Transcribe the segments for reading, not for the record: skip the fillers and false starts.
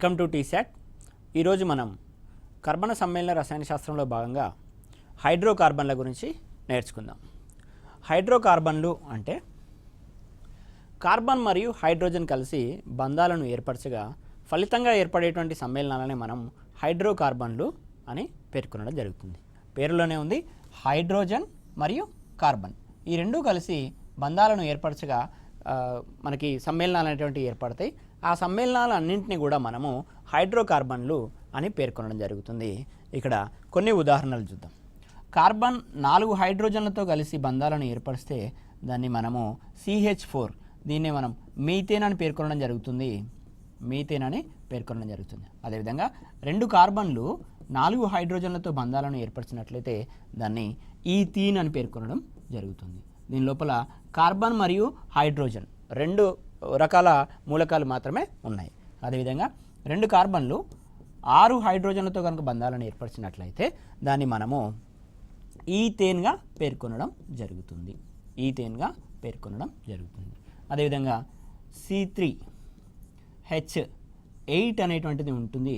Welcome to T-SAT. ఈరోజు మనం కర్బన సమ్మేళన రసాయన శాస్త్రంలో భాగంగా హైడ్రోకార్బన్ల గురించి నేర్చుకుందాం. హైడ్రోకార్బన్లు అంటే కార్బన్ మరియు హైడ్రోజన్ కలిసి బంధాలను ఏర్పరచగా ఫలితంగా ఏర్పడేటువంటి సమ్మేళనాలని మనం హైడ్రోకార్బన్లు అని పేర్కొనడం జరుగుతుంది. పేరులోనే ఉంది హైడ్రోజన్ మరియు కార్బన్, ఈ రెండూ కలిసి బంధాలను ఏర్పరచగా మనకి సమ్మేళనాలు అనేటువంటివి ఏర్పడతాయి. ఆ సమ్మేళనాలన్నింటినీ కూడా మనము హైడ్రోకార్బన్లు అని పేర్కొనడం జరుగుతుంది. ఇక్కడ కొన్ని ఉదాహరణలు చూద్దాం. కార్బన్ 4 హైడ్రోజన్లతో కలిసి బంధాలను ఏర్పరిస్తే దాన్ని మనము CH4, దీన్నే మనం మీథేన్ అని పేర్కొనడం జరుగుతుంది. మీథేన్ అని పేర్కొనడం జరుగుతుంది. అదేవిధంగా 2 కార్బన్లు 4 హైడ్రోజన్లతో బంధాలను ఏర్పరిచినట్లయితే దాన్ని ఈథీన్ అని పేర్కొనడం జరుగుతుంది. దీని లోపల కార్బన్ మరియు హైడ్రోజన్ 2 రకాల మూలకాలు మాత్రమే ఉన్నాయి. అదేవిధంగా 2 కార్బన్లు 6 హైడ్రోజన్లతో కనుక బంధాలను ఏర్పరిచినట్లయితే దాన్ని మనము ఈథేన్గా పేర్కొనడం జరుగుతుంది. ఈథేన్గా పేర్కొనడం జరుగుతుంది. అదేవిధంగా C3H8 అనేటువంటిది ఉంటుంది.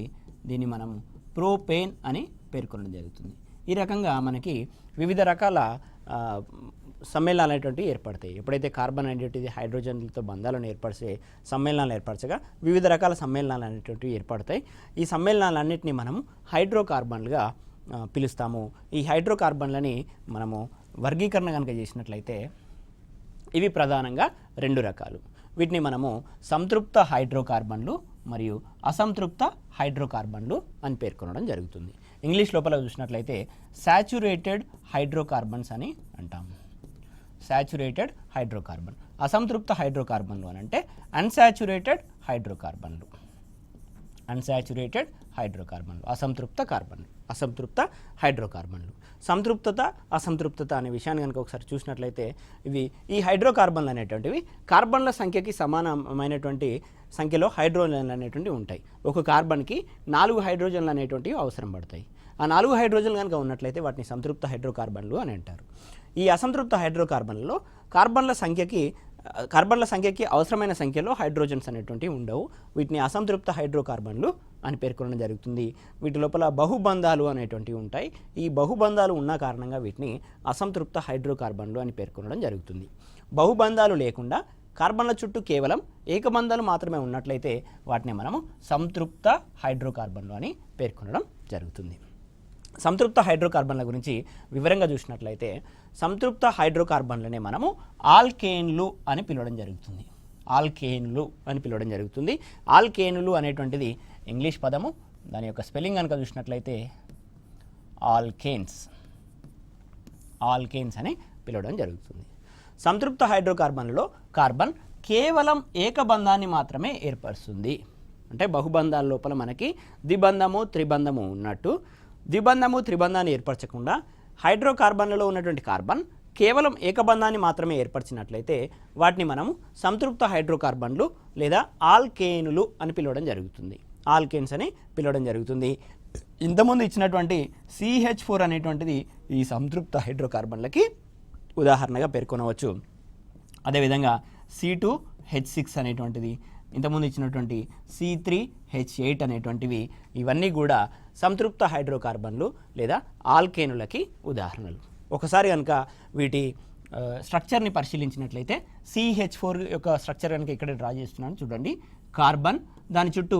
దీన్ని మనం ప్రోపేన్ అని పేర్కొనడం జరుగుతుంది. ఈ రకంగా మనకి వివిధ రకాల సమ్మేళనాలు అనేటువంటివి ఏర్పడతాయి. ఎప్పుడైతే కార్బన్ అనేటువంటిది హైడ్రోజన్లతో బంధాలను ఏర్పరిచే సమ్మేళనాలు ఏర్పరచగా వివిధ రకాల సమ్మేళనాలు అనేటువంటివి ఏర్పడతాయి. ఈ సమ్మేళనాలన్నింటినీ మనము హైడ్రోకార్బన్లుగా పిలుస్తాము. ఈ హైడ్రోకార్బన్లని మనము వర్గీకరణ కనుక చేసినట్లయితే ఇవి ప్రధానంగా 2 రకాలు. వీటిని మనము సంతృప్త హైడ్రోకార్బన్లు మరియు అసంతృప్త హైడ్రోకార్బన్లు అని పేర్కొనడం జరుగుతుంది. ఇంగ్లీష్ లోపల చూసినట్లయితే సాచురేటెడ్ హైడ్రోకార్బన్స్ అని అంటాము. Saturated hydrocarbon. అసంతృప్త హైడ్రోకార్బన్లు అని అంటే అన్సాచురేటెడ్ హైడ్రోకార్బన్లు. అన్సాచురేటెడ్ హైడ్రోకార్బన్లు, అసంతృప్త కార్బన్లు, అసంతృప్త హైడ్రోకార్బన్లు. సంతృప్తత అసంతృప్తత అనే విషయాన్ని కనుక ఒకసారి చూసినట్లయితే ఈ హైడ్రోకార్బన్లు అనేటువంటివి కార్బన్ల సంఖ్యకి సమానమైనటువంటి సంఖ్యలో హైడ్రోజన్లు అనేటువంటివి ఉంటాయి. ఒక కార్బన్కి 4 హైడ్రోజన్లు అనేటువంటివి అవసరం పడతాయి. ఆ 4 హైడ్రోజన్లు కనుక ఉన్నట్లయితే వాటిని సంతృప్త హైడ్రోకార్బన్లు అని అంటారు. ఈ అసంతృప్త హైడ్రోకార్బన్లలో కార్బన్ల సంఖ్యకి అవసరమైన సంఖ్యలో హైడ్రోజన్స్ అనేటువంటివి ఉండవు. వీటిని అసంతృప్త హైడ్రోకార్బన్లు అని పేర్కొనడం జరుగుతుంది. వీటి లోపల బహుబంధాలు అనేటువంటివి ఉంటాయి. ఈ బహుబంధాలు ఉన్న కారణంగా వీటిని అసంతృప్త హైడ్రోకార్బన్లు అని పేర్కొనడం జరుగుతుంది. బహుబంధాలు లేకుండా కార్బన్ల చుట్టూ కేవలం ఏకబంధాలు మాత్రమే ఉన్నట్లయితే వాటిని మనము సంతృప్త హైడ్రోకార్బన్లు అని పేర్కొనడం జరుగుతుంది. సంతృప్త హైడ్రోకార్బన్ల గురించి వివరంగా చూసినట్లయితే సంతృప్త హైడ్రోకార్బన్లనే మనము ఆల్కేన్లు అని పిలవడం జరుగుతుంది. ఆల్కేన్లు అని పిలవడం జరుగుతుంది. ఆల్కేనులు అనేటువంటిది ఇంగ్లీష్ పదము. దాని యొక్క స్పెల్లింగ్ కనుక చూసినట్లయితే ఆల్కేన్స్ అని పిలవడం జరుగుతుంది. సంతృప్త హైడ్రోకార్బన్లలో కార్బన్ కేవలం ఏకబంధాన్ని మాత్రమే ఏర్పరుస్తుంది. అంటే బహుబంధాల లోపల మనకి ద్విబంధము త్రిబంధము ఉన్నట్టు ద్విబంధము త్రిబంధాన్ని ఏర్పరచకుండా హైడ్రోకార్బన్లలో ఉన్నటువంటి కార్బన్ కేవలం ఏకబంధాన్ని మాత్రమే ఏర్పరిచినట్లయితే వాటిని మనము సంతృప్త హైడ్రోకార్బన్లు లేదా ఆల్కేనులు అని పిలవడం జరుగుతుంది. ఆల్కేన్స్ అని పిలవడం జరుగుతుంది. ఇంతకుముందు ఇచ్చినటువంటి CH4 అనేటువంటిది ఈ సంతృప్త హైడ్రోకార్బన్లకి ఉదాహరణగా పేర్కొనవచ్చు. అదేవిధంగా C2H6 అనేటువంటిది, ఇంతకుముందు ఇచ్చినటువంటి C3H8 అనేటువంటివి ఇవన్నీ కూడా సంతృప్త హైడ్రోకార్బన్లు లేదా ఆల్కేనులకి ఉదాహరణలు. ఒకసారి కనుక వీటి స్ట్రక్చర్ని పరిశీలించినట్లయితే CH4 యొక్క స్ట్రక్చర్ కనుక ఇక్కడ డ్రా చేస్తున్నాను చూడండి. కార్బన్ దాని చుట్టూ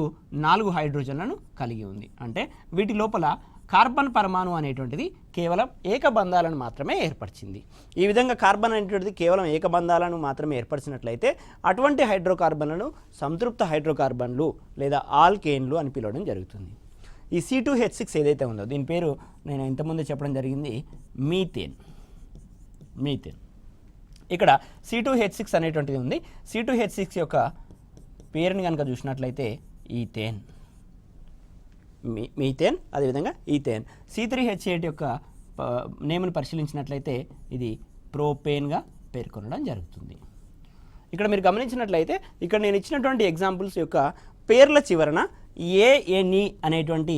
4 హైడ్రోజన్లను కలిగి ఉంది. అంటే వీటి లోపల కార్బన్ పరమాణు అనేటువంటిది కేవలం ఏకబంధాలను మాత్రమే ఏర్పరిచింది. ఈ విధంగా కార్బన్ అనేటువంటిది కేవలం ఏకబంధాలను మాత్రమే ఏర్పరిచినట్లయితే అటువంటి హైడ్రోకార్బన్లను సంతృప్త హైడ్రోకార్బన్లు లేదా ఆల్కేన్లు అని పిలవడం జరుగుతుంది. ఈ C2H6 ఏదైతే ఉందో దీని పేరు నేను ఇంతకుముందు చెప్పడం జరిగింది మీథేన్. ఇక్కడ C2H6 అనేటువంటిది ఉంది. C2H6 యొక్క పేరుని కనుక చూసినట్లయితే మీథేన్, అదేవిధంగా ఈథేన్. C3H8 యొక్క నేమ్ను పరిశీలించినట్లయితే ఇది ప్రోపేన్గా పేర్కొనడం జరుగుతుంది. ఇక్కడ మీరు గమనించినట్లయితే ఇక్కడ నేను ఇచ్చినటువంటి ఎగ్జాంపుల్స్ యొక్క పేర్ల చివరన ANE అనేటువంటి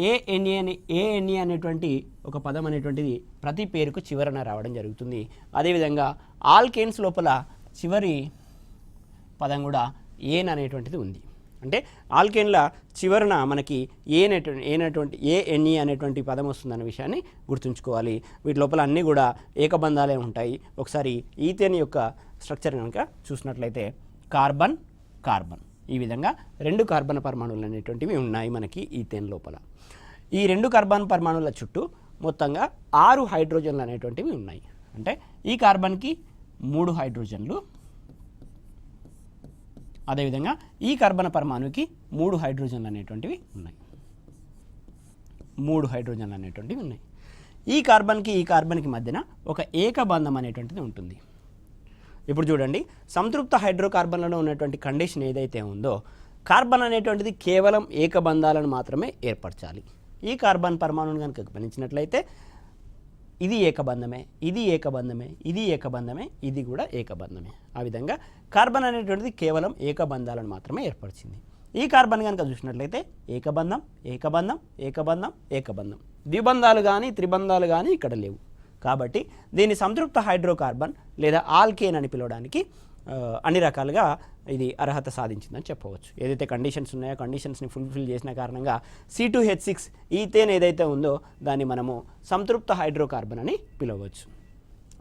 ANE అనేటువంటి ఒక పదం అనేటువంటిది ప్రతి పేరుకు చివరన రావడం జరుగుతుంది. అదేవిధంగా ఆల్కేన్స్ లోపల చివరి పదం కూడా ఏన్ అనేటువంటిది ఉంది. అంటే ఆల్కేన్ల చివరన మనకి ఏఎన్ఈ అనేటువంటి పదం వస్తుందన్న విషయాన్ని గుర్తుంచుకోవాలి. వీటి లోపల అన్నీ కూడా ఏకబంధాలే ఉంటాయి. ఒకసారి ఈథేన్ యొక్క స్ట్రక్చర్ కనుక చూసినట్లయితే కార్బన్ కార్బన్ ఈ విధంగా 2 కార్బన్ పరమాణువులు అనేటువంటివి ఉన్నాయి మనకి ఈథేన్ లోపల. ఈ 2 కార్బన్ పరమాణువుల చుట్టూ మొత్తంగా 6 హైడ్రోజన్లు అనేటువంటివి ఉన్నాయి. అంటే ఈ కార్బన్కి 3 హైడ్రోజన్లు, అదేవిధంగా ఈ కార్బన్ పరమాణువుకి 3 హైడ్రోజన్లు అనేటువంటివి ఉన్నాయి. 3 హైడ్రోజన్లు అనేటువంటివి ఉన్నాయి. ఈ కార్బన్కి మధ్యన ఒక ఏకబంధం అనేటువంటిది ఉంటుంది. ఇప్పుడు చూడండి, సంతృప్త హైడ్రోకార్బన్లలో ఉన్నటువంటి కండిషన్ ఏదైతే ఉందో కార్బన్ అనేటువంటిది కేవలం ఏకబంధాలను మాత్రమే ఏర్పరచాలి. ఈ కార్బన్ పరమాణువుని కనుక గమనించినట్లయితే ఇది ఏకబంధమే, ఇది ఏకబంధమే, ఇది ఏకబంధమే, ఇది కూడా ఏకబంధమే. ఆ విధంగా కార్బన్ అనేటువంటిది కేవలం ఏకబంధాలను మాత్రమే ఏర్పరిచింది. ఈ కార్బన్ కనుక చూసినట్లయితే ఏకబంధం ఏకబంధం ఏకబంధం ఏకబంధం, ద్విబంధాలు కానీ త్రిబంధాలు కానీ ఇక్కడ లేవు. కాబట్టి దీన్ని సంతృప్త హైడ్రోకార్బన్ లేదా ఆల్కేన్ అని పిలవడానికి అన్ని రకాలుగా ఇది అర్హత సాధించిందని చెప్పవచ్చు. ఏదైతే కండిషన్స్ ఉన్నాయో కండిషన్స్ని ఫుల్ఫిల్ చేసిన కారణంగా C2H6 ఈథేన్ ఏదైతే ఉందో దాన్ని మనము సంతృప్త హైడ్రోకార్బన్ అని పిలవచ్చు.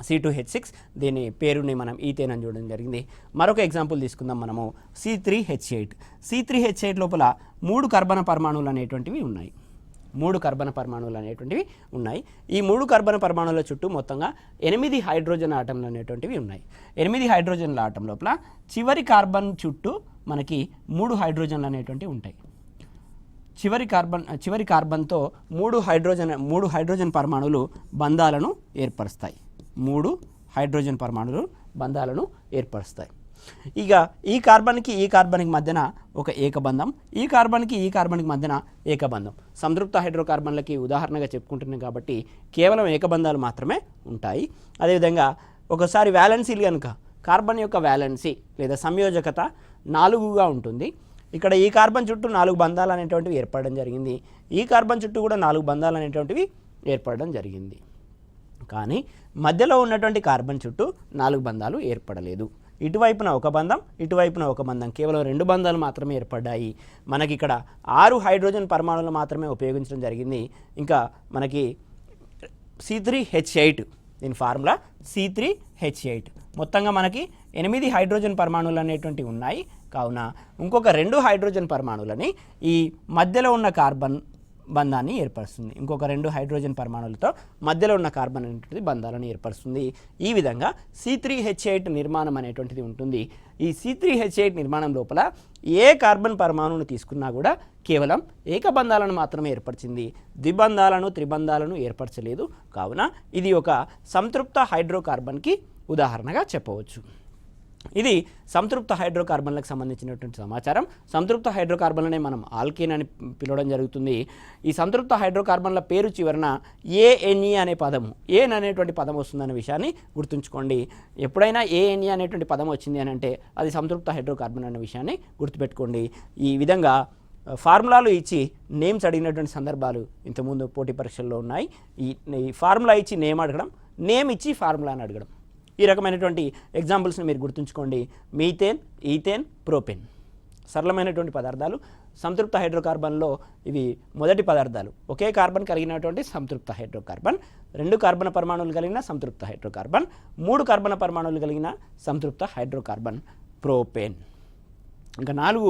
C2H6 దీని పేరుని మనం ఈథేన్ అని చూడడం జరిగింది. మరొక ఎగ్జాంపుల్ తీసుకుందాం మనము C3H8. C3H8 లోపల 3 కార్బన పరమాణువులు అనేటువంటివి ఉన్నాయి. 3 కార్బన పరమాణువులు అనేటువంటివి ఉన్నాయి. ఈ 3 కార్బన పరమాణువుల చుట్టూ మొత్తంగా 8 హైడ్రోజన్ ఆటంలు అనేటువంటివి ఉన్నాయి. 8 హైడ్రోజన్ల ఆటం లోపల చివరి కార్బన్ చుట్టూ మనకి 3 హైడ్రోజన్లు అనేటువంటివి ఉంటాయి. చివరి కార్బన్తో 3 హైడ్రోజన్ పరమాణువులు బంధాలను ఏర్పరుస్తాయి. 3 హైడ్రోజన్ పరమాణువులు బంధాలను ఏర్పరుస్తాయి. ఇక ఈ కార్బన్కి మధ్యన ఒక ఏకబంధం, ఈ కార్బన్కి మధ్యన ఏకబంధం. సంతృప్త హైడ్రోకార్బన్లకి ఉదాహరణగా చెప్పుకుంటున్నాం కాబట్టి కేవలం ఏకబంధాలు మాత్రమే ఉంటాయి. అదేవిధంగా ఒకసారి వ్యాలెన్సీలు కనుక కార్బన్ యొక్క వ్యాలెన్సీ లేదా సంయోజకత 4గా ఉంటుంది. ఇక్కడ ఈ కార్బన్ చుట్టూ 4 బంధాలు అనేటువంటివి ఏర్పడడం జరిగింది. ఈ కార్బన్ చుట్టూ కూడా 4 బంధాలు అనేటువంటివి ఏర్పడడం జరిగింది. కానీ మధ్యలో ఉన్నటువంటి కార్బన్ చుట్టూ 4 బంధాలు ఏర్పడలేదు. ఇటువైపున ఒక బంధం, ఇటువైపున ఒక బంధం, కేవలం 2 బంధాలు మాత్రమే ఏర్పడ్డాయి. మనకి ఇక్కడ 6 హైడ్రోజన్ పరమాణువులు మాత్రమే ఉపయోగించడం జరిగింది. ఇంకా మనకి C3H8 దీని ఫార్ములా C3H8. మొత్తంగా మనకి 8 హైడ్రోజన్ పరమాణువులు అనేటువంటివి ఉన్నాయి. కావున ఇంకొక 2 హైడ్రోజన్ పరమాణువులని ఈ మధ్యలో ఉన్న కార్బన్ బంధాన్ని ఏర్పరుస్తుంది. ఇంకొక 2 హైడ్రోజన్ పరమాణువులతో మధ్యలో ఉన్న కార్బన్ అనేటువంటిది బంధాలను ఏర్పరుస్తుంది. ఈ విధంగా C3H8 నిర్మాణం అనేటువంటిది ఉంటుంది. ఈ C3H8 నిర్మాణం లోపల ఏ కార్బన్ పరమాణువును తీసుకున్నా కూడా కేవలం ఏకబంధాలను మాత్రమే ఏర్పరిచింది, ద్విబంధాలను త్రిబంధాలను ఏర్పరచలేదు. కావున ఇది ఒక సంతృప్త హైడ్రోకార్బన్కి ఉదాహరణగా చెప్పవచ్చు. ఇది సంతృప్త హైడ్రోకార్బన్లకు సంబంధించినటువంటి సమాచారం. సంతృప్త హైడ్రోకార్బన్లనే మనం ఆల్కేన్ అని పిలవడం జరుగుతుంది. ఈ సంతృప్త హైడ్రోకార్బన్ల పేరు చివరన ఏఎన్ఈ అనే పదము, ఏన్ అనేటువంటి పదం వస్తుందనే విషయాన్ని గుర్తుంచుకోండి. ఎప్పుడైనా ఏఎన్ఈ అనేటువంటి పదం వచ్చింది అని అంటే అది సంతృప్త హైడ్రోకార్బన్ అనే విషయాన్ని గుర్తుపెట్టుకోండి. ఈ విధంగా ఫార్ములాలు ఇచ్చి నేమ్స్ అడిగినటువంటి సందర్భాలు ఇంతకుముందు పోటీ పరీక్షల్లో ఉన్నాయి. ఈ ఫార్ములా ఇచ్చి నేమ్ అడగడం, నేమ్ ఇచ్చి ఫార్ములాని అడగడం, ఈ రకమైనటువంటి ఎగ్జాంపుల్స్ని మీరు గుర్తుంచుకోండి. మీథేన్, ఈథేన్, ప్రోపెన్ సరళమైనటువంటి పదార్థాలు. సంతృప్త హైడ్రోకార్బన్లో ఇవి మొదటి పదార్థాలు. ఒకే కార్బన్ కలిగినటువంటి సంతృప్త హైడ్రోకార్బన్, 2 కార్బన్ పరమాణువులు కలిగిన సంతృప్త హైడ్రోకార్బన్, 3 కార్బన్ పరమాణువులు కలిగిన సంతృప్త హైడ్రోకార్బన్ ప్రోపెన్. ఇంకా 4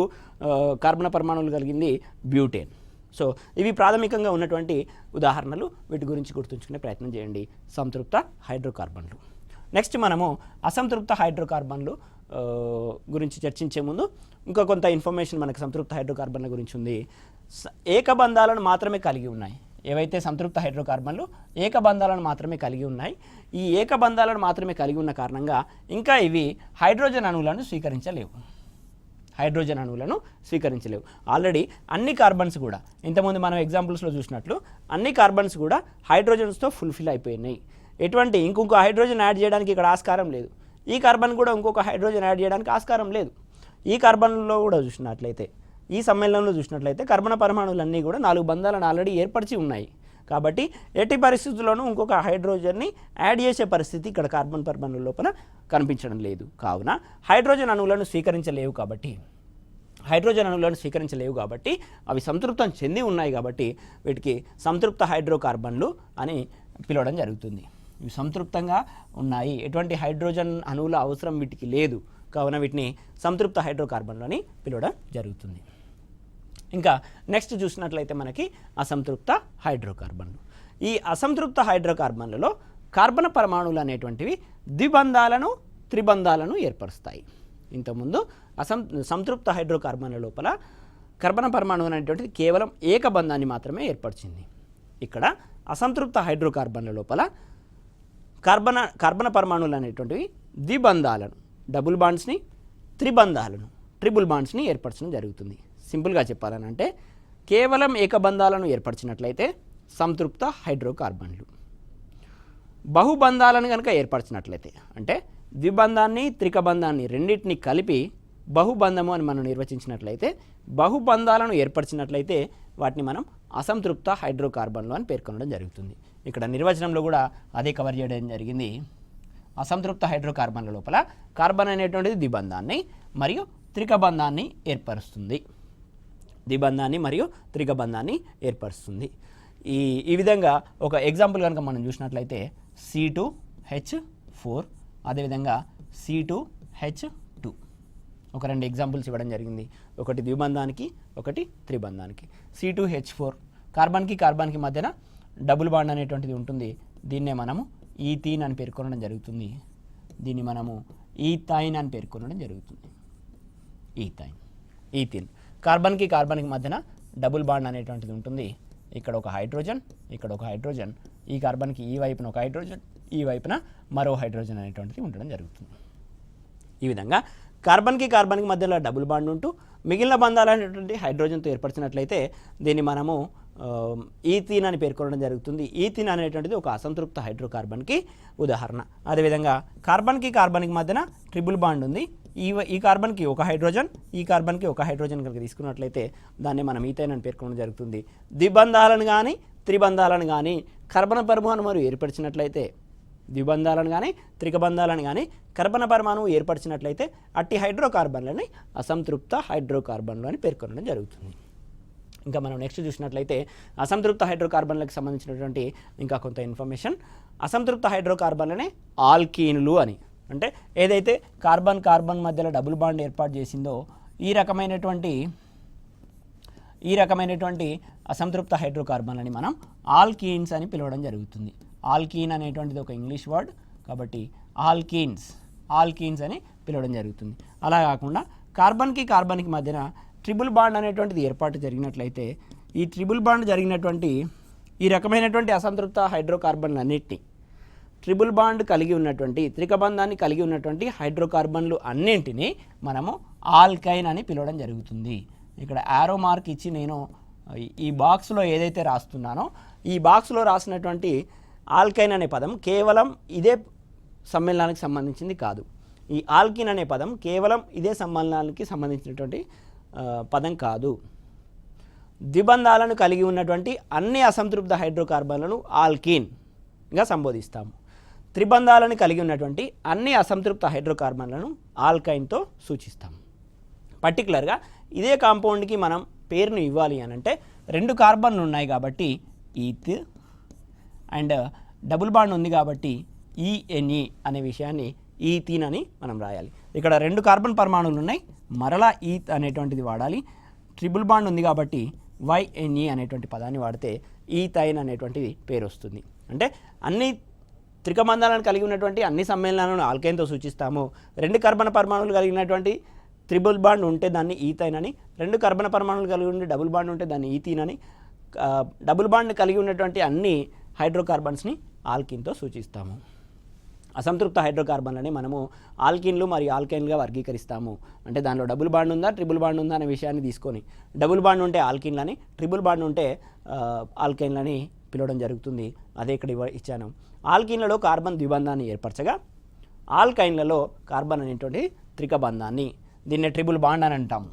కార్బన్ పరమాణువులు కలిగింది బ్యూటేన్. సో ఇవి ప్రాథమికంగా ఉన్నటువంటి ఉదాహరణలు. వీటి గురించి గుర్తుంచుకునే ప్రయత్నం చేయండి. సంతృప్త హైడ్రోకార్బన్లు. నెక్స్ట్ మనము అసంతృప్త హైడ్రోకార్బన్లు గురించి చర్చించే ముందు ఇంకా కొంత ఇన్ఫర్మేషన్ మనకు సంతృప్త హైడ్రోకార్బన్ల గురించి ఉంది. ఏకబంధాలను మాత్రమే కలిగి ఉన్నాయి. ఏవైతే సంతృప్త హైడ్రోకార్బన్లు ఏకబంధాలను మాత్రమే కలిగి ఉన్నాయి. ఈ ఏకబంధాలను మాత్రమే కలిగి ఉన్న కారణంగా ఇంకా ఇవి హైడ్రోజన్ అణువులను స్వీకరించలేవు. ఆల్రెడీ అన్ని కార్బన్స్ కూడా ఇంతకుముందు మనం ఎగ్జాంపుల్స్లో చూసినట్లు అన్ని కార్బన్స్ కూడా హైడ్రోజన్స్తో ఫుల్ఫిల్ అయిపోయినాయి. ఎటువంటి ఇంకొక హైడ్రోజన్ యాడ్ చేయడానికి ఇక్కడ ఆస్కారం లేదు. ఈ కార్బన్ కూడా ఇంకొక హైడ్రోజన్ యాడ్ చేయడానికి ఆస్కారం లేదు. ఈ కార్బన్లో కూడా చూసినట్లయితే, ఈ సమ్మేళనంలో చూసినట్లయితే కార్బన్ పరమాణువులన్నీ కూడా 4 బంధాలను ఆల్రెడీ ఏర్పరిచి ఉన్నాయి. కాబట్టి ఎట్టి పరిస్థితుల్లోనూ ఇంకొక హైడ్రోజన్ని యాడ్ చేసే పరిస్థితి ఇక్కడ కార్బన్ పరమాణువుల లోపల కనిపించడం లేదు. కావున హైడ్రోజన్ అణువులను స్వీకరించలేవు. కాబట్టి హైడ్రోజన్ అణువులను స్వీకరించలేవు కాబట్టి అవి సంతృప్తం చెంది ఉన్నాయి కాబట్టి వీటికి సంతృప్త హైడ్రోకార్బన్లు అని పిలవడం జరుగుతుంది. ఇవి సంతృప్తంగా ఉన్నాయి, ఎటువంటి హైడ్రోజన్ అణువుల అవసరం వీటికి లేదు కావున వీటిని సంతృప్త హైడ్రోకార్బన్లు అని పిలవడం జరుగుతుంది. ఇంకా నెక్స్ట్ చూసినట్లయితే మనకి అసంతృప్త హైడ్రోకార్బన్లు. ఈ అసంతృప్త హైడ్రోకార్బన్లలో కార్బన పరమాణువులు అనేటువంటివి ద్విబంధాలను త్రిబంధాలను ఏర్పరుస్తాయి. ఇంతకుముందు సంతృప్త హైడ్రోకార్బన్ల లోపల కార్బన పరమాణువు అనేటువంటిది కేవలం ఏకబంధాన్ని మాత్రమే ఏర్పరిచింది. ఇక్కడ అసంతృప్త హైడ్రోకార్బన్ల లోపల కార్బన పరమాణువులు అనేటువంటివి ద్విబంధాలను డబుల్ బాండ్స్ని త్రిబంధాలను ట్రిపుల్ బాండ్స్ని ఏర్పరచడం జరుగుతుంది. సింపుల్గా చెప్పాలనంటే కేవలం ఏకబంధాలను ఏర్పరిచినట్లయితే సంతృప్త హైడ్రోకార్బన్లు, బహుబంధాలను కనుక ఏర్పరిచినట్లయితే అంటే ద్విబంధాన్ని త్రికబంధాన్ని రెండింటిని కలిపి బహుబంధము అని మనం నిర్వచించినట్లయితే బహుబంధాలను ఏర్పరిచినట్లయితే వాటిని మనం అసంతృప్త హైడ్రోకార్బన్లు అని పేర్కొనడం జరుగుతుంది. ఇక్కడ నిర్వచనంలో కూడా అదే కవర్ చేయడం జరిగింది. అసంతృప్త హైడ్రోకార్బన్ల లోపల కార్బన్ అనేటువంటిది ద్విబంధాన్ని మరియు త్రికబంధాన్ని ఏర్పరుస్తుంది. ద్విబంధాన్ని మరియు త్రికబంధాన్ని ఏర్పరుస్తుంది. ఈ విధంగా ఒక ఎగ్జాంపుల్ కనుక మనం చూసినట్లయితే C2H4 అదేవిధంగా C2H2 ఒక రెండు ఎగ్జాంపుల్స్ ఇవ్వడం జరిగింది. ఒకటి ద్విబంధానికి, ఒకటి త్రిబంధానికి. C2H4 కార్బన్కి మధ్యన డబుల్ బాండ్ అనేటువంటిది ఉంటుంది. దీన్నే మనము ఈథీన్ అని పేర్కొనడం జరుగుతుంది. దీన్ని మనము ఈథైన్ అని పేర్కొనడం జరుగుతుంది. ఈథీన్ కార్బన్కి మధ్యన డబుల్ బాండ్ అనేటువంటిది ఉంటుంది. ఇక్కడ ఒక హైడ్రోజన్, ఇక్కడ ఒక హైడ్రోజన్, ఈ కార్బన్కి ఈ వైపున ఒక హైడ్రోజన్, ఈ వైపున మరో హైడ్రోజన్ అనేటువంటిది ఉండడం జరుగుతుంది. ఈ విధంగా కార్బన్కి మధ్యలో డబుల్ బాండ్ ఉంటూ మిగిలిన బంధాలు అనేటువంటి హైడ్రోజన్తో ఏర్పరిచినట్లయితే దీన్ని మనము ఈథీన్ అని పేర్కొనడం జరుగుతుంది. ఈథీన్ అనేటువంటిది ఒక అసంతృప్త హైడ్రోకార్బన్కి ఉదాహరణ. అదేవిధంగా కార్బన్కి మధ్యన ట్రిపుల్ బాండ్ ఉంది. ఈ కార్బన్కి ఒక హైడ్రోజన్, ఈ కార్బన్కి ఒక హైడ్రోజన్ కనుక తీసుకున్నట్లయితే దాన్ని మనం ఈథైన్ అని పేర్కొనడం జరుగుతుంది. ద్విబంధాలను కానీ త్రిబంధాలను కానీ కార్బన పరమాణువులు ఏర్పరిచినట్లయితే, ద్విబంధాలను కానీ త్రికబంధాలను కానీ కార్బన పరమాణువు ఏర్పరిచినట్లయితే అట్టి హైడ్రోకార్బన్లని అసంతృప్త హైడ్రోకార్బన్లు అని పేర్కొనడం జరుగుతుంది. ఇంకా మనం నెక్స్ట్ చూసినట్లయితే అసంతృప్త హైడ్రోకార్బన్లకు సంబంధించినటువంటి ఇంకా కొంత ఇన్ఫర్మేషన్. అసంతృప్త హైడ్రోకార్బన్లనే ఆల్కీన్లు అని, అంటే ఏదైతే కార్బన్ మధ్యలో డబుల్ బాండ్ ఏర్పాటు చేసిందో ఈ రకమైనటువంటి అసంతృప్త హైడ్రోకార్బన్లని మనం ఆల్కీన్స్ అని పిలవడం జరుగుతుంది. ఆల్కీన్ అనేటువంటిది ఒక ఇంగ్లీష్ వర్డ్ కాబట్టి ఆల్కీన్స్ అని పిలవడం జరుగుతుంది. అలా కాకుండా కార్బన్కి మధ్యన ట్రిపుల్ బాండ్ అనేటువంటిది ఏర్పాటు జరిగినట్లయితే ఈ ట్రిపుల్ బాండ్ జరిగినటువంటి ఈ రకమైనటువంటి అసంతృప్త హైడ్రోకార్బన్లు అన్నిటినీ ట్రిపుల్ బాండ్ కలిగి ఉన్నటువంటి త్రికబంధాన్ని కలిగి ఉన్నటువంటి హైడ్రోకార్బన్లు అన్నింటినీ మనము ఆల్కైన్ అని పిలవడం జరుగుతుంది. ఇక్కడ యారో మార్క్ ఇచ్చి నేను ఈ బాక్స్లో ఏదైతే రాస్తున్నానో ఈ బాక్స్లో రాసినటువంటి ఆల్కైన్ అనే పదం కేవలం ఇదే సమ్మేళనానికి సంబంధించింది కాదు. ఈ ఆల్కిన్ అనే పదం కేవలం ఇదే సమ్మేళనానికి సంబంధించినటువంటి పదం కాదు. ద్విబంధాలను కలిగి ఉన్నటువంటి అన్ని అసంతృప్త హైడ్రోకార్బన్లను ఆల్కీన్గా సంబోధిస్తాము. త్రిబంధాలను కలిగి ఉన్నటువంటి అన్ని అసంతృప్త హైడ్రోకార్బన్లను ఆల్కైన్తో సూచిస్తాము. పర్టికులర్గా ఇదే కాంపౌండ్కి మనం పేరును ఇవ్వాలి అని అంటే రెండు కార్బన్లు ఉన్నాయి కాబట్టి ఈత్ అండ్ డబుల్ బాండ్ ఉంది కాబట్టి ఈఎన్ఈ అనే విషయాన్ని ఈథీన్ అని మనం రాయాలి. ఇక్కడ రెండు కార్బన్ పరమాణువులు ఉన్నాయి, మరలా ఈత్ అనేటువంటిది వాడాలి. ట్రిపుల్ బాండ్ ఉంది కాబట్టి వైఎన్ఈ అనేటువంటి పదాన్ని వాడితే ఈథైన్ అనేటువంటిది పేరు వస్తుంది. అంటే అన్ని త్రికబంధాలను కలిగి ఉన్నటువంటి అన్ని సమ్మేళనాలను ఆల్కైన్తో సూచిస్తాము. రెండు కార్బన్ పరమాణువులు కలిగినటువంటి ట్రిపుల్ బాండ్ ఉంటే దాన్ని ఈథైన్ అని, రెండు కార్బన్ పరమాణువులు కలిగి ఉండి డబుల్ బాండ్ ఉంటే దాన్ని ఈథీన్ అని, డబుల్ బాండ్ కలిగి ఉన్నటువంటి అన్ని హైడ్రోకార్బన్స్ని ఆల్కిన్తో సూచిస్తాము. అసంతృప్త హైడ్రోకార్బన్లని మనము ఆల్కిన్లు మరియు ఆల్కైన్గా వర్గీకరిస్తాము. అంటే దానిలో డబుల్ బాండ్ ఉందా ట్రిపుల్ బాండ్ ఉందా అనే విషయాన్ని తీసుకొని డబుల్ బాండ్ ఉంటే ఆల్కిన్లని, ట్రిపుల్ బాండ్ ఉంటే ఆల్కైన్లని పిలవడం జరుగుతుంది. అదే ఇక్కడ ఇచ్చాను. ఆల్కిన్లలో కార్బన్ ద్విబంధాన్ని ఏర్పరచగా ఆల్కైన్లలో కార్బన్ అనేటువంటి త్రికబంధాన్ని, దీన్నే ట్రిపుల్ బాండ్ అని అంటాం.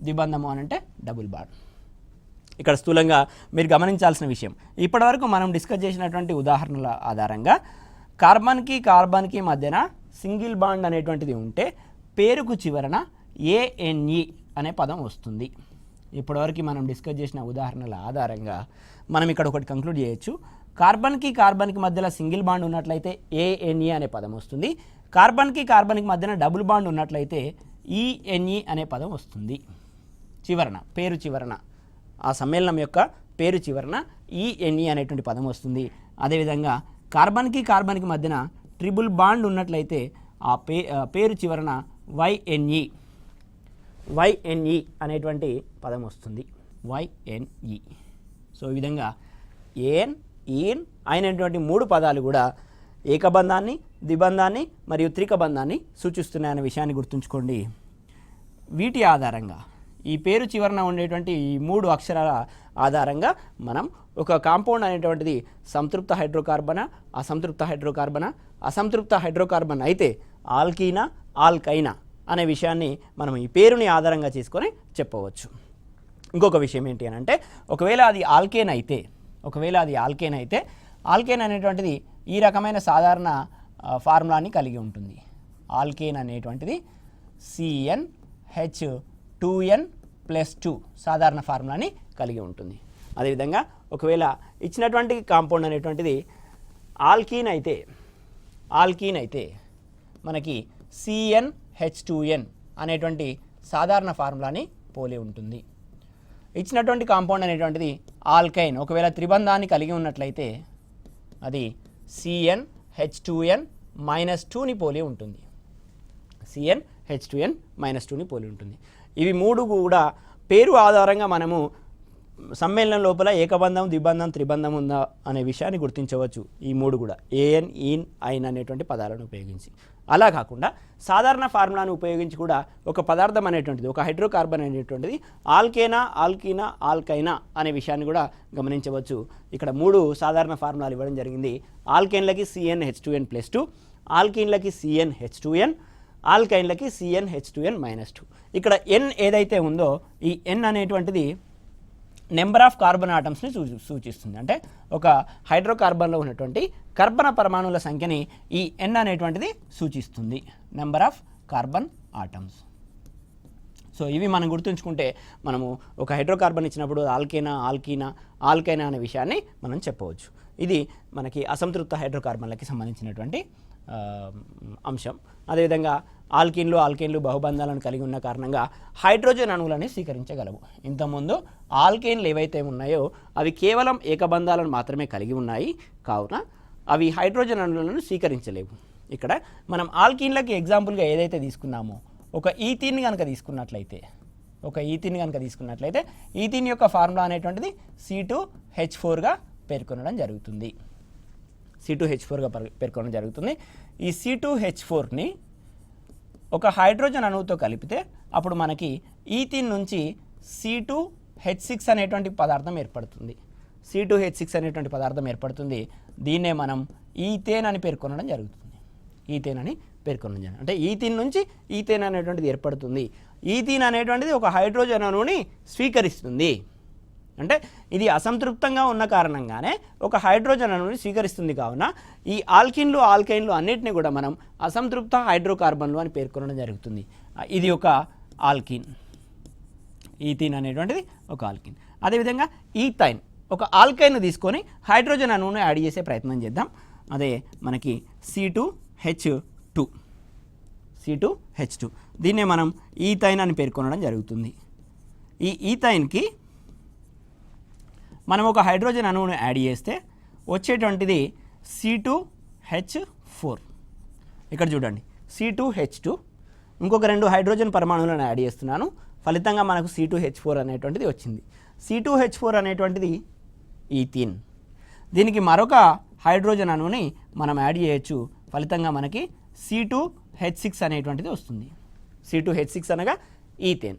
ద్విబంధము అని అంటే డబుల్ బాండ్. ఇక్కడ స్థూలంగా మీరు గమనించాల్సిన విషయం, ఇప్పటివరకు మనం డిస్కస్ చేసినటువంటి ఉదాహరణల ఆధారంగా కార్బన్కి మధ్యన సింగిల్ బాండ్ అనేటువంటిది ఉంటే పేరుకు చివరన ANE అనే పదం వస్తుంది. ఇప్పటివరకు మనం డిస్కస్ చేసిన ఉదాహరణల ఆధారంగా మనం ఇక్కడ ఒకటి కంక్లూడ్ చేయొచ్చు. కార్బన్కి మధ్యలో సింగిల్ బాండ్ ఉన్నట్లయితే ANE అనే పదం వస్తుంది. కార్బన్కి మధ్యన డబుల్ బాండ్ ఉన్నట్లయితే ENE అనే పదం వస్తుంది. పేరు చివరన ఆ సమ్మేళనం యొక్క పేరు చివరన ENE అనేటువంటి పదం వస్తుంది. అదేవిధంగా కార్బన్కి మధ్యన ట్రిపుల్ బాండ్ ఉన్నట్లయితే ఆ పేరు చివరన YNE అనేటువంటి పదం వస్తుంది. YNE. సో ఈ విధంగా ఏన్, ఈన్ అయినటువంటి 3 పదాలు కూడా ఏకబంధాన్ని, ద్విబంధాన్ని మరియు త్రికబంధాన్ని సూచిస్తున్నాయనే విషయాన్ని గుర్తుంచుకోండి. వీటి ఆధారంగా ఈ పేరు చివరన ఉండేటువంటి ఈ 3 అక్షరాల ఆధారంగా మనం ఒక కాంపౌండ్ అనేటువంటిది సంతృప్త హైడ్రోకార్బనా, అసంతృప్త హైడ్రోకార్బన్ అయితే ఆల్కీనా, ఆల్కైనా అనే విషయాన్ని మనం ఈ పేరుని ఆధారంగా చేసుకొని చెప్పవచ్చు. ఇంకొక విషయం ఏంటి అని అంటే ఒకవేళ అది ఆల్కేన్ అయితే ఆల్కేన్ అనేటువంటిది ఈ రకమైన సాధారణ ఫార్ములాని కలిగి ఉంటుంది. ఆల్కేన్ అనేటువంటిది CnH2n+2 సాధారణ ఫార్ములాని కలిగి ఉంటుంది. అదేవిధంగా ఒకవేళ ఇచ్చినటువంటి కాంపౌండ్ అనేటువంటిది ఆల్కీన్ అయితే మనకి CnH2n అనేటువంటి సాధారణ ఫార్ములాని పోలి ఉంటుంది. ఇచ్చినటువంటి కాంపౌండ్ అనేటువంటిది ఆల్కైన్ ఒకవేళ త్రిబంధాన్ని కలిగి ఉన్నట్లయితే అది CnH2n-2ని పోలి ఉంటుంది. CnH2n-2ని పోలి ఉంటుంది. ఇవి 3 కూడా పేరు ఆధారంగా మనము సమ్మేళనం లోపల ఏకబంధం, ద్విబంధం, త్రిబంధం ఉందా అనే విషయాన్ని గుర్తించవచ్చు. ఈ 3 కూడా ఏఎన్, ఈన్, ఐన్ అనేటువంటి పదాలను ఉపయోగించి. అలా కాకుండా సాధారణ ఫార్ములాను ఉపయోగించి కూడా ఒక పదార్థం అనేటువంటిది, ఒక హైడ్రోకార్బన్ అనేటువంటిది ఆల్కేనా, ఆల్కీనా, ఆల్కైనా అనే విషయాన్ని కూడా గమనించవచ్చు. ఇక్కడ 3 సాధారణ ఫార్ములాలు ఇవ్వడం జరిగింది. ఆల్కేన్లకి CnH2n+2, ఆల్కీన్లకి CnH2n, ఆల్కైన్లకి CnH2n-2. ఇక్కడ N ఏదైతే ఉందో ఈ N అనేటువంటిది నెంబర్ ఆఫ్ కార్బన్ ఆటమ్స్ని సూచిస్తుంది. అంటే ఒక హైడ్రోకార్బన్లో ఉన్నటువంటి కర్బన పరమాణువుల సంఖ్యని ఈ N అనేటువంటిది సూచిస్తుంది. Number of carbon atoms. So ఇవి మనం గుర్తుంచుకుంటే మనము ఒక హైడ్రోకార్బన్ ఇచ్చినప్పుడు ఆల్కేనా, ఆల్కీనా, ఆల్కైనా అనే విషయాన్ని మనం చెప్పవచ్చు. ఇది మనకి అసంతృప్త హైడ్రోకార్బన్లకి సంబంధించినటువంటి అంశం. అదేవిధంగా ఆల్కీన్లు బహుబంధాలను కలిగి ఉన్న కారణంగా హైడ్రోజన్ అణువులని స్వీకరించగలవు. ఇంతకుముందు ఆల్కేన్లు ఏవైతే ఉన్నాయో అవి కేవలం ఏకబంధాలను మాత్రమే కలిగి ఉన్నాయి, కావున అవి హైడ్రోజన్ అణువులను స్వీకరించలేవు. ఇక్కడ మనం ఆల్కీన్లకి ఎగ్జాంపుల్గా ఏదైతే తీసుకున్నామో ఒక ఈథీన్ కనుక తీసుకున్నట్లయితే ఈథీన్ యొక్క ఫార్ములా అనేటువంటిది C2H4గా పేర్కొనడం జరుగుతుంది. ఈ C2H4ని ఒక హైడ్రోజన్ అణువుతో కలిపితే అప్పుడు మనకి ఈథీన్ నుంచి C2H6 అనేటువంటి పదార్థం ఏర్పడుతుంది. దీన్నే మనం ఈథేన్ అని పేర్కొనడం జరుగుతుంది. అంటే ఈథీన్ నుంచి ఈథేన్ అనేటువంటిది ఏర్పడుతుంది. ఈథీన్ అనేటువంటిది ఒక హైడ్రోజన్ అణువుని స్వీకరిస్తుంది. అంటే ఇది అసంతృప్తంగా ఉన్న కారణంగానే ఒక హైడ్రోజన్ అణువుని స్వీకరిస్తుంది. కావున ఈ ఆల్కైన్లు అన్నిటిని కూడా మనం అసంతృప్త హైడ్రోకార్బన్లు అని పేర్కొనడం జరుగుతుంది. ఇది ఒక ఆల్కీన్. ఈథీన్ అనేటువంటిది ఒక ఆల్కీన్. అదేవిధంగా ఈథైన్ ఒక ఆల్కైన్ తీసుకొని హైడ్రోజన్ అణువును యాడ్ చేసే ప్రయత్నం చేద్దాం. అదే మనకి C2H2. దీన్నే మనం ఈథైన్ అని పేర్కొనడం జరుగుతుంది. ఈ ఈథైన్కి మనం ఒక హైడ్రోజన్ అణువును యాడ్ చేస్తే వచ్చేటువంటిది C2H4. ఇక్కడ చూడండి C2H2, ఇంకొక 2 హైడ్రోజన్ పరమాణువులను యాడ్ చేస్తున్నాను, ఫలితంగా మనకు C2H4 అనేటువంటిది వచ్చింది. C2H4 అనేటువంటిది ఈథీన్. దీనికి మరొక హైడ్రోజన్ అణువుని మనం యాడ్ చేయొచ్చు, ఫలితంగా మనకి C2H6 అనేటువంటిది వస్తుంది. C2H6 అనగా ఈథేన్.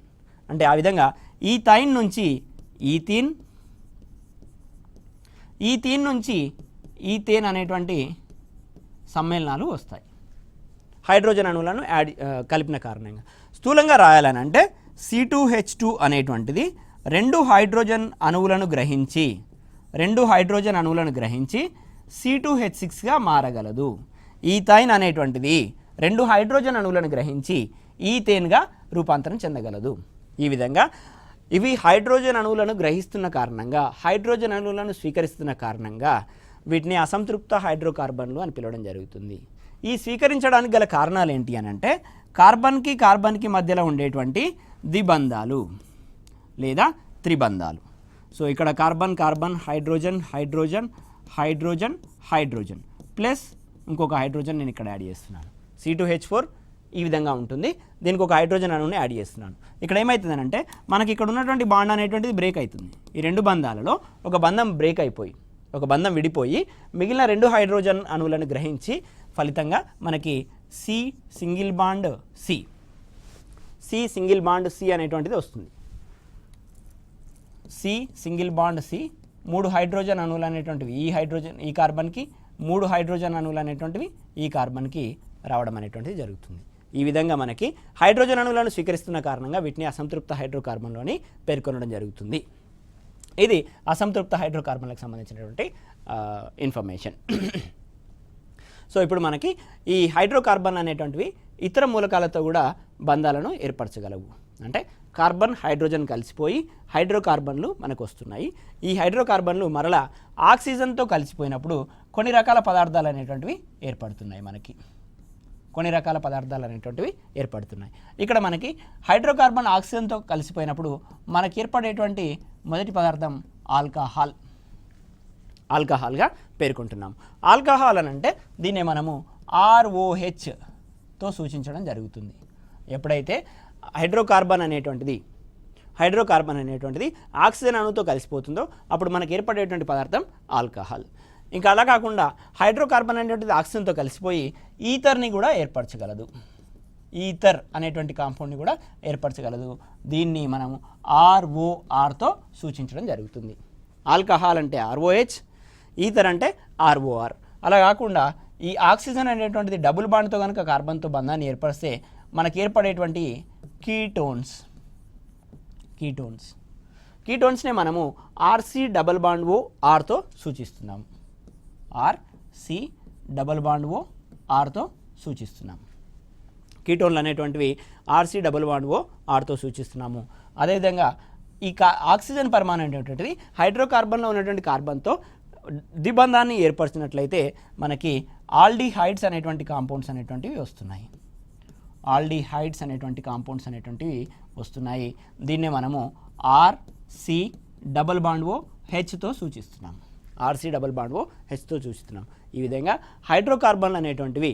అంటే ఆ విధంగా ఈథైన్ నుంచి ఈథీన్ నుంచి ఈథేన్ అనేటువంటి సమ్మేళనాలు వస్తాయి హైడ్రోజన్ అణువులను కలిపిన కారణంగా. స్థూలంగా రాయాలని అంటే C2H2 అనేటువంటిది 2 హైడ్రోజన్ అణువులను గ్రహించి C2H6గా మారగలదు. ఈథైన్ అనేటువంటిది 2 హైడ్రోజన్ అణువులను గ్రహించి ఈథేన్గా రూపాంతరం చెందగలదు. ఈ విధంగా ఇవి హైడ్రోజన్ అణువులను గ్రహిస్తున్న కారణంగా, హైడ్రోజన్ అణువులను స్వీకరిస్తున్న కారణంగా వీటిని అసంతృప్త హైడ్రోకార్బన్లు అని పిలవడం జరుగుతుంది. ఈ స్వీకరించడానికి గల కారణాలు ఏంటి అని అంటే కార్బన్కి మధ్యలో ఉండేటువంటి ద్విబంధాలు లేదా త్రిబంధాలు. సో ఇక్కడ కార్బన్ హైడ్రోజన్ ప్లస్ ఇంకొక హైడ్రోజన్ నేను ఇక్కడ యాడ్ చేస్తున్నాను, C2H4 ఈ విధంగా ఉంటుంది. దీనికి ఒక హైడ్రోజన్ అణువుని యాడ్ చేస్తున్నాను. ఇక్కడ ఏమవుతుందనంటే మనకి ఇక్కడ ఉన్నటువంటి బాండ్ అనేటువంటిది బ్రేక్ అవుతుంది. ఈ రెండు బంధాలలో ఒక బంధం బ్రేక్ అయిపోయి, ఒక బంధం విడిపోయి మిగిలిన రెండు హైడ్రోజన్ అణువులను గ్రహించి ఫలితంగా మనకి సింగిల్ బాండ్ సి అనేటువంటిది వస్తుంది. సింగిల్ బాండ్ సి, 3 హైడ్రోజన్ అణువులు అనేటువంటివి ఈ కార్బన్కి, 3 హైడ్రోజన్ అణువులు అనేటువంటివి ఈ కార్బన్కి రావడం అనేటువంటిది జరుగుతుంది. ఈ విధంగా మనకి హైడ్రోజన్ అణువులను స్వీకరిస్తున్న కారణంగా వీటిని అసంతృప్త హైడ్రోకార్బన్లు అని పేర్కొనడం జరుగుతుంది. ఇది అసంతృప్త హైడ్రోకార్బన్లకు సంబంధించినటువంటి ఇన్ఫర్మేషన్. సో ఇప్పుడు మనకి ఈ హైడ్రోకార్బన్ అనేటువంటివి ఇతర మూలకాలతో కూడా బంధాలను ఏర్పరచగలవు. అంటే కార్బన్ హైడ్రోజన్ కలిసిపోయి హైడ్రోకార్బన్లు మనకు వస్తున్నాయి. ఈ హైడ్రోకార్బన్లు మరలా ఆక్సిజన్తో కలిసిపోయినప్పుడు కొన్ని రకాల పదార్థాలు అనేటువంటివి ఏర్పడుతున్నాయి. ఇక్కడ మనకి హైడ్రోకార్బన్ ఆక్సిజన్తో కలిసిపోయినప్పుడు మనకి ఏర్పడేటువంటి మొదటి పదార్థం ఆల్కహాల్గా పేర్కొంటున్నాం. ఆల్కహాల్ అని అంటే దీన్నే మనము ROHతో సూచించడం జరుగుతుంది. ఎప్పుడైతే హైడ్రోకార్బన్ అనేటువంటిది ఆక్సిజన్ అణువుతో కలిసిపోతుందో అప్పుడు మనకు ఏర్పడేటువంటి పదార్థం ఆల్కహాల్. ఇంకా అలా కాకుండా హైడ్రోకార్బన్ అనేటువంటిది ఆక్సిజన్తో కలిసిపోయి ఈథర్ని కూడా ఏర్పరచగలదు. ఈథర్ అనేటువంటి కాంపౌండ్ని కూడా ఏర్పరచగలదు. దీన్ని మనము RORతో సూచించడం జరుగుతుంది. ఆల్కహాల్ అంటే ROH, ఈథర్ అంటే ROR. అలా కాకుండా ఈ ఆక్సిజన్ అనేటువంటిది డబుల్ బాండ్తో కనుక కార్బన్తో బంధాన్ని ఏర్పరిస్తే మనకి ఏర్పడేటువంటి కీటోన్స్నే మనము RC+ORతో సూచిస్తున్నాము. RC+ORతో సూచిస్తున్నాము. కీటోన్లు అనేటువంటివి RC+ORతో సూచిస్తున్నాము. అదేవిధంగా ఈ ఆక్సిజన్ పరమాణు అనేటువంటిది హైడ్రోకార్బన్లో ఉన్నటువంటి కార్బన్తో ద్విబంధాన్ని ఏర్పరిచినట్లయితే మనకి ఆల్డిహైడ్స్ అనేటువంటి కాంపౌండ్స్ అనేటువంటివి వస్తున్నాయి. దీన్నే మనము RC+OHతో సూచిస్తున్నాం. ఈ విధంగా హైడ్రోకార్బన్లు అనేటువంటివి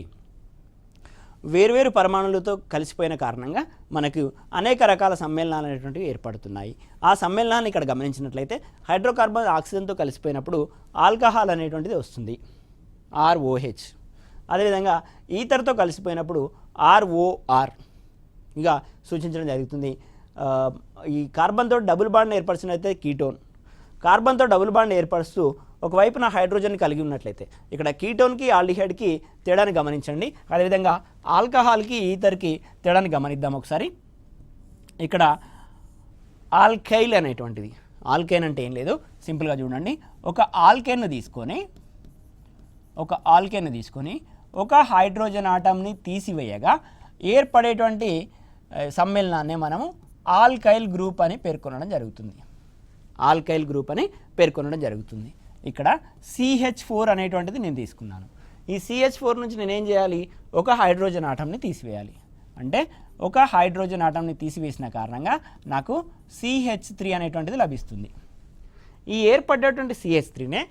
వేర్వేరు పరమాణులతో కలిసిపోయిన కారణంగా మనకు అనేక రకాల సమ్మేళనాలు అనేటువంటివి ఏర్పడుతున్నాయి. ఆ సమ్మేళనాన్ని ఇక్కడ గమనించినట్లయితే హైడ్రోకార్బన్ ఆక్సిజన్తో కలిసిపోయినప్పుడు ఆల్కహాల్ అనేటువంటిది వస్తుంది, ROH. అదేవిధంగా ఈథర్తో కలిసిపోయినప్పుడు ROR ఇక సూచించడం జరుగుతుంది. ఈ కార్బన్తో డబుల్ బాండ్ ఏర్పరిచినట్లయితే కీటోన్, కార్బన్తో డబుల్ బాండ్ ఏర్పరుస్తూ ఒకవైపున హైడ్రోజన్ కలిగి ఉన్నట్లయితే ఇక్కడ కీటోన్కి ఆల్డిహైడ్కి తేడాని గమనించండి. అదేవిధంగా ఆల్కహాల్కి ఈథర్కి తేడాని గమనిద్దాం ఒకసారి. ఇక్కడ ఆల్కైల్ అనేటువంటిది, ఆల్కేన్ అంటే ఏం లేదు, సింపుల్గా చూడండి. ఒక ఆల్కేన్ను తీసుకొని ఒక హైడ్రోజన్ ఆటంని తీసివేయగా ఏర్పడేటువంటి సమ్మేళనాన్ని మనము ఆల్కైల్ గ్రూప్ అని పేర్కొనడం జరుగుతుంది. ఇక్కడ CH4 అనేటువంటిది నేను తీసుకున్నాను. ఈ CH4 నుంచి నేనేం చేయాలి, ఒక హైడ్రోజన్ ఆటంని తీసివేయాలి. అంటే ఒక హైడ్రోజన్ ఆటంని తీసివేసిన కారణంగా నాకు CH3 అనేటువంటిది లభిస్తుంది. ఈ ఏర్పడ్డటువంటి CH3నే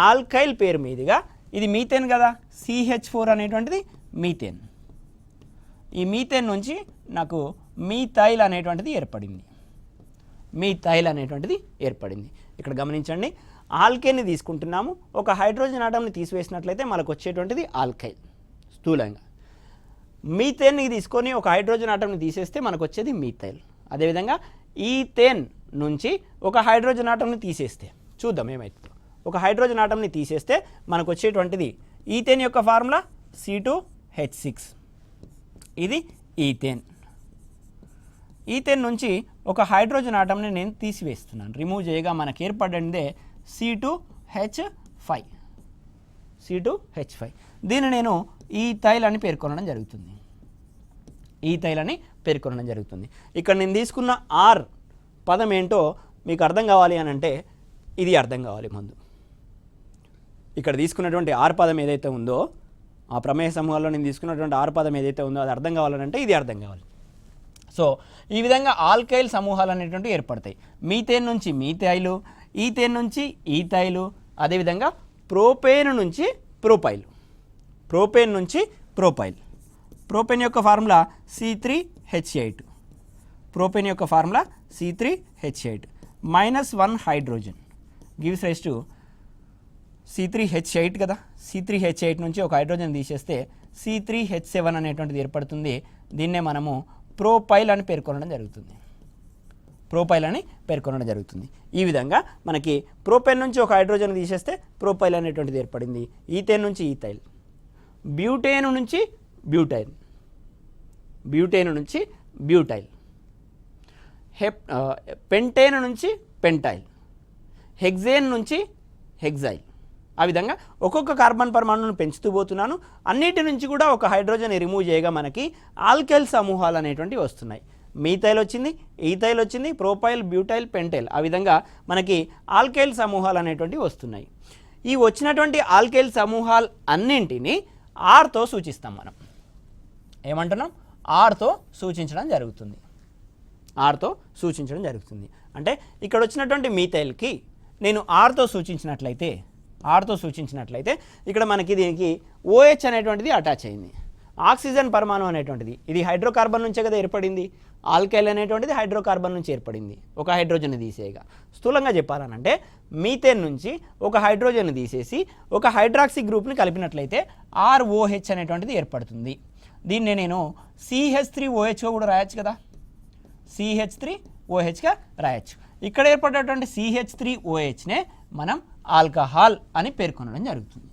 ఆల్కైల్ పేరు మీదుగా, ఇది మీథేన్ కదా, CH4 అనేటువంటిది మీథేన్. ఈ మీథేన్ నుంచి నాకు మీథైల్ అనేటువంటిది ఏర్పడింది. ఇక్కడ గమనించండి, ఆల్కేన్ని తీసుకుంటున్నాము, ఒక హైడ్రోజన్ ఆటంని తీసివేసినట్లయితే మనకు వచ్చేటువంటిది ఆల్కైల్ స్థూలంగా. మీథేన్ని తీసుకొని ఒక హైడ్రోజన్ ఆటంని తీసేస్తే మనకు వచ్చేది మీథైల్. అదేవిధంగా ఈథేన్ నుంచి ఒక హైడ్రోజన్ ఆటంని తీసేస్తే చూద్దాం ఏమవుతుందో. ఒక హైడ్రోజన్ ఆటంని తీసేస్తే మనకు వచ్చేటువంటిది ఈథేన్ యొక్క ఫార్ములా C2H6. ఇది ఈథేన్. ఈథేన్ నుంచి ఒక హైడ్రోజన్ ఆటంని నేను తీసివేస్తున్నాను, రిమూవ్ చేయగా మనకు ఏర్పడిందే C2H5. దీన్ని నేను ఈథైల్ అని పేర్కొనడం జరుగుతుంది. పేర్కొనడం జరుగుతుంది. ఇక్కడ నేను తీసుకున్న ఆర్ పదం ఏంటో మీకు అర్థం కావాలి అని అంటే ఇది అర్థం కావాలి ముందు. ఇక్కడ తీసుకున్నటువంటి ఆర్ పదం ఏదైతే ఉందో, ఆ ప్రమేయ సమూహాల్లో నేను తీసుకున్నటువంటి ఆర్ పదం ఏదైతే ఉందో అది అర్థం కావాలంటే ఇది అర్థం కావాలి. సో ఈ విధంగా ఆల్కైల్ సమూహాలు అనేటువంటివి ఏర్పడతాయి. మీథేన్ నుంచి మీథైలు, ఈథేన్ నుంచి ఈథైలు, అదేవిధంగా ప్రోపేన్ నుంచి ప్రోపైల్, ప్రోపేన్ నుంచి ప్రోపైల్. ప్రోపేన్ యొక్క ఫార్ములా C3H8, ప్రోపేన్ యొక్క formula C3H8 -1 hydrogen gives rise to C3H8 కదా. C3H8 నుంచి ఒక హైడ్రోజన్ తీసేస్తే C3H7 అనేటువంటిది ఏర్పడుతుంది. దీన్నే మనము ప్రోపైల్ అని పేర్కొనడం జరుగుతుంది, ప్రోపైల్ అని పేర్కొనడం జరుగుతుంది. ఈ విధంగా మనకి ప్రోపేన్ నుంచి ఒక హైడ్రోజన్ తీసేస్తే ప్రోపైల్ అనేటువంటిది ఏర్పడింది. ఈథేన్ నుంచి ఈథైల్, బ్యూటేన్ నుంచి బ్యూటైల్, బ్యూటేన్ నుంచి బ్యూటైల్, పెంటేన్ నుంచి పెంటైల్, హెక్సేన్ నుంచి హెక్సైల్. ఆ విధంగా ఒక్కొక్క కార్బన్ పరమాణువును పెంచుతూ పోతున్నాను. అన్నిటి నుంచి కూడా ఒక హైడ్రోజన్ రిమూవ్ చేయగా మనకి ఆల్కైల్ సమూహాలు అనేటువంటివి వస్తున్నాయి. మీథైల్ వచ్చింది, ఈథైల్ వచ్చింది, ప్రోపైల్, బ్యూటైల్, పెంటైల్. ఆ విధంగా మనకి ఆల్కైల్ సమూహాలు అనేటువంటివి వస్తున్నాయి. ఈ వచ్చినటువంటి ఆల్కైల్ సమూహాలు అన్నింటినీ ఆర్తో సూచిస్తాం. మనం ఏమంటున్నాం? ఆర్తో సూచించడం జరుగుతుంది, ఆర్తో సూచించడం జరుగుతుంది. అంటే ఇక్కడ వచ్చినటువంటి మీథైల్కి నేను ఆర్తో సూచించినట్లయితే, ఆర్తో సూచించినట్లయితే ఇక్కడ మనకి దీనికి OH అనేటువంటిది అటాచ్ అయింది. ఆక్సిజన్ పరమాణు అనేటువంటిది ఇది హైడ్రోకార్బన్ నుంచే కదా ఏర్పడింది. ఆల్కైల్ అనేటువంటిది హైడ్రోకార్బన్ నుంచి ఏర్పడింది, ఒక హైడ్రోజన్ తీసేయగా. స్థూలంగా చెప్పాలనంటే మీథేన్ నుంచి ఒక హైడ్రోజన్ తీసేసి ఒక హైడ్రాక్సీ గ్రూప్ని కలిపినట్లయితే ROH అనేటువంటిది ఏర్పడుతుంది. దీన్ని నేను CH3OHగా కూడా రాయొచ్చు కదా, CH3OHగా రాయొచ్చు. ఇక్కడ ఏర్పడేటువంటి CH3OHనే మనం ఆల్కహాల్ అని పేర్కొనడం జరుగుతుంది,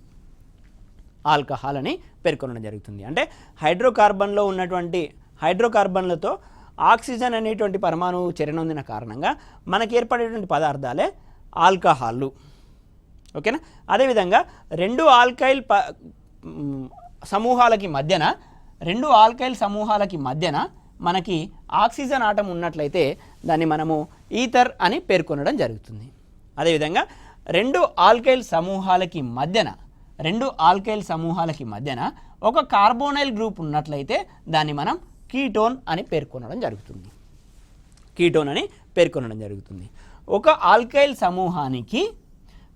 ఆల్కహాల్ అని పేర్కొనడం జరుగుతుంది. అంటే హైడ్రోకార్బన్లో ఉన్నటువంటి హైడ్రోకార్బన్లతో ఆక్సిజన్ అనేటువంటి పరమాణువు చర్యనొందిన కారణంగా మనకి ఏర్పడేటువంటి పదార్థాలే ఆల్కహాళ్ళు. ఓకేనా? అదేవిధంగా రెండు ఆల్కైల్ సమూహాలకి మధ్యన, రెండు ఆల్కైల్ సమూహాలకి మధ్యన మనకి ఆక్సిజన్ ఆటం ఉన్నట్లయితే దాన్ని మనము ఈథర్ అని పేర్కొనడం జరుగుతుంది. అదేవిధంగా రెండు ఆల్కైల్ సమూహాలకి మధ్యన, రెండు ఆల్కైల్ సమూహాలకి మధ్యన ఒక కార్బోనైల్ గ్రూప్ ఉన్నట్లయితే దాన్ని మనం కీటోన్ అని పేర్కొనడం జరుగుతుంది, కీటోన్ అని పేర్కొనడం జరుగుతుంది. ఒక ఆల్కైల్ సమూహానికి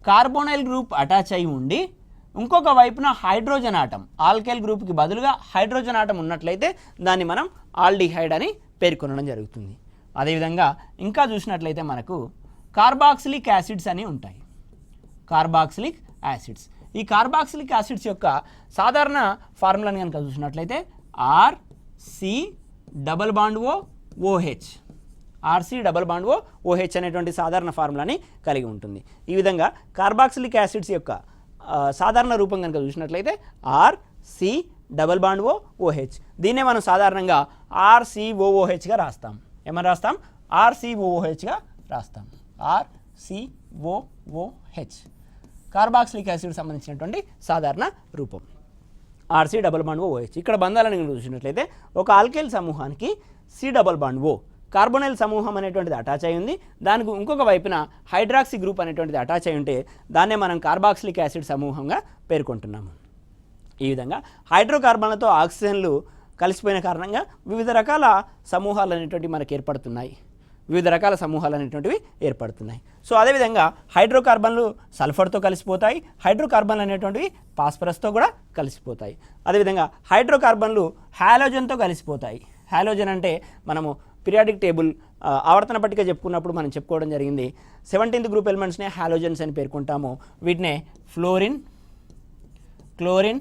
కార్బోనైల్ గ్రూప్ అటాచ్ అయి ఉండి ఇంకొక వైపున హైడ్రోజన్ ఆటం, ఆల్కైల్ గ్రూప్కి బదులుగా హైడ్రోజన్ ఆటం ఉన్నట్లయితే దాన్ని మనం ఆల్డిహైడ్ అని పేర్కొనడం జరుగుతుంది. అదేవిధంగా ఇంకా చూసినట్లయితే మనకు కార్బాక్సిలిక్ యాసిడ్స్ అని ఉంటాయి, కార్బాక్సిలిక్ యాసిడ్స్. ఈ కార్బాక్సిలిక్ యాసిడ్స్ యొక్క సాధారణ ఫార్ములాని కనుక చూసినట్లయితే RC≡OH, RC≡OH అనేటువంటి సాధారణ ఫార్ములాని కలిగి ఉంటుంది. ఈ విధంగా కార్బాక్సిలిక్ యాసిడ్స్ యొక్క సాధారణ రూపం కనుక చూసినట్లయితే RC≡OH. దీన్నే మనం సాధారణంగా RCOOHగా రాస్తాం. ఏమని రాస్తాం? RCOOHగా రాస్తాం, RCOOH. కార్బాక్సిలిక్ యాసిడ్ సంబంధించినటువంటి సాధారణ రూపం RC≡OH. ఇక్కడ బంధాలను చూసినట్లయితే ఒక ఆల్కైల్ సమూహానికి C≡O కార్బోనైల్ సమూహం అనేటువంటిది అటాచ్ అయి ఉంది, దానికి ఇంకొక వైపున హైడ్రాక్సీ గ్రూప్ అనేటువంటిది అటాచ్ అయి ఉంటే దాన్నే మనం కార్బాక్సిలిక్ యాసిడ్ సమూహంగా పేర్కొంటున్నాము. ఈ విధంగా హైడ్రోకార్బన్లతో ఆక్సిజన్లు కలిసిపోయిన కారణంగా వివిధ రకాల సమూహాలు అనేటువంటివి మనకు ఏర్పడుతున్నాయి, వివిధ రకాల సమూహాలు అనేటువంటివి ఏర్పడుతున్నాయి. సో అదేవిధంగా హైడ్రోకార్బన్లు సల్ఫర్తో కలిసిపోతాయి, హైడ్రోకార్బన్లు అనేటువంటివి పాస్పరస్తో కూడా కలిసిపోతాయి. అదేవిధంగా హైడ్రోకార్బన్లు హాలోజన్తో కలిసిపోతాయి. హాలోజన్ అంటే మనము పీరియాడిక్ టేబుల్ ఆవర్తన పట్టిక చెప్పుకున్నప్పుడు మనం చెప్పుకోవడం జరిగింది. 17th గ్రూప్ ఎలిమెంట్స్నే హాలోజన్స్ అని పేర్కొంటాము. వీటినే ఫ్లోరిన్, క్లోరిన్,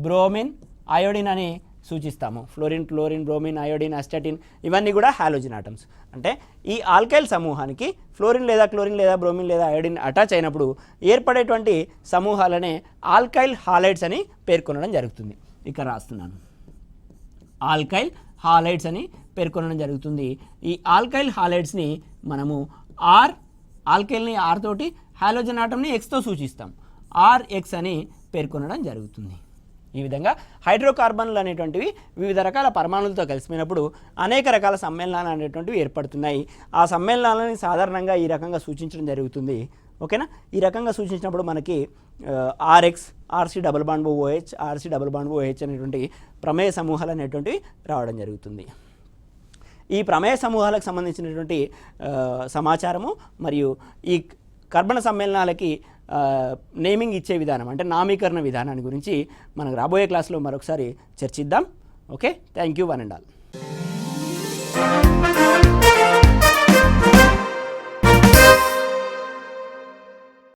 బ్రోమిన్, అయోడిన్ అని సూచిస్తాము. Fluorine, chlorine, bromine, iodine, astatine ఇవన్నీ కూడా హాలోజన్ ఆటమ్స్. అంటే ఈ ఆల్కైల్ సమూహానికి ఫ్లోరిన్ లేదా క్లోరిన్ లేదా బ్రోమిన్ లేదా అయోడిన్ అటాచ్ అయినప్పుడు ఏర్పడేటువంటి సమూహాలనే ఆల్కైల్ హాలైడ్స్ అని పేర్కొనడం జరుగుతుంది. ఇక్కడ రాస్తున్నాను, ఆల్కైల్ హాలైడ్స్ అని పేర్కొనడం జరుగుతుంది. ఈ ఆల్కైల్ హాలైడ్స్ని మనము ఆల్కైల్ని R తోటి, హాలోజన్ ఆటంని Xతో సూచిస్తాం, RX అని పేర్కొనడం జరుగుతుంది. ఈ విధంగా హైడ్రోకార్బన్లు అనేటువంటివి వివిధ రకాల పరమాణులతో కలిసిపోయినప్పుడు అనేక రకాల సమ్మేళనాలు అనేటువంటివి ఏర్పడుతున్నాయి. ఆ సమ్మేళనాలని సాధారణంగా ఈ రకంగా సూచించడం జరుగుతుంది. ఓకేనా, ఈ రకంగా సూచించినప్పుడు మనకి RX, RC double bond OH, RC double bond OH అనేటువంటి ప్రమేయ సమూహాలు అనేటువంటివి రావడం జరుగుతుంది. ఈ ప్రమేయ సమూహాలకు సంబంధించినటువంటి సమాచారము మరియు ఈ కర్బన సమ్మేళనాలకి నేమింగ్ ఇచ్చే విధానం అంటే నామీకరణ విధానాన్ని గురించి మనకు రాబోయే క్లాస్లో మరొకసారి చర్చిద్దాం. Okay, thank you one and all.